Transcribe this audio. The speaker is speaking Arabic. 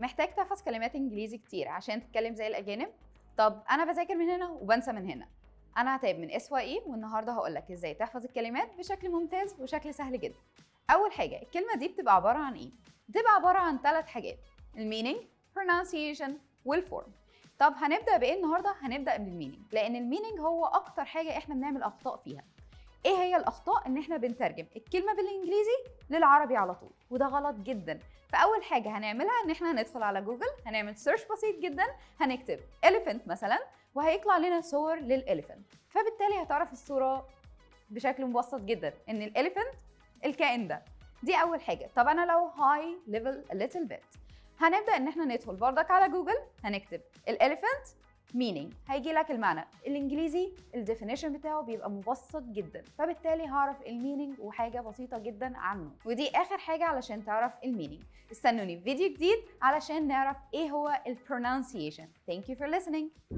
محتاج تحفظ كلمات انجليزي كتير عشان تتكلم زي الاجانب؟ طب انا بذاكر من هنا وبنسى من هنا. انا عتاب من SYE، والنهارده هقول لك ازاي تحفظ الكلمات بشكل ممتاز وشكل سهل جدا. اول حاجه، الكلمه دي بتبقى عباره عن ايه؟ بتبقى عباره عن 3 حاجات: المينينج، pronunciation، والفورم. طب هنبدا بايه النهارده؟ هنبدا بالمينينج، لان المينينج هو اكتر حاجه احنا بنعمل اخطاء فيها. ايه هي الاخطاء؟ ان احنا بنترجم الكلمه بالانجليزي للعربي على طول، وده غلط جدا. فاول حاجه هنعملها ان احنا هندخل على جوجل، هنعمل سيرش بسيط جدا، هنكتب elephant مثلا، وهيطلع لنا صور للاليفنت. فبالتالي هتعرف الصوره بشكل مبسط جدا ان الاليفنت الكائن ده. دي اول حاجه. طب انا لو high level a little bit، هنبدا ان احنا ندخل بردك على جوجل، هنكتب الاليفنت meaning، هيجي لك المعنى. الانجليزي الديفينيشن بتاعه بيبقى مبسط جدا، فبالتالي هعرف المينينج وحاجه بسيطه جدا عنه. ودي اخر حاجه علشان تعرف المينينج. استنوني في فيديو جديد علشان نعرف ايه هو البرونانسيشن. Thank you for listening.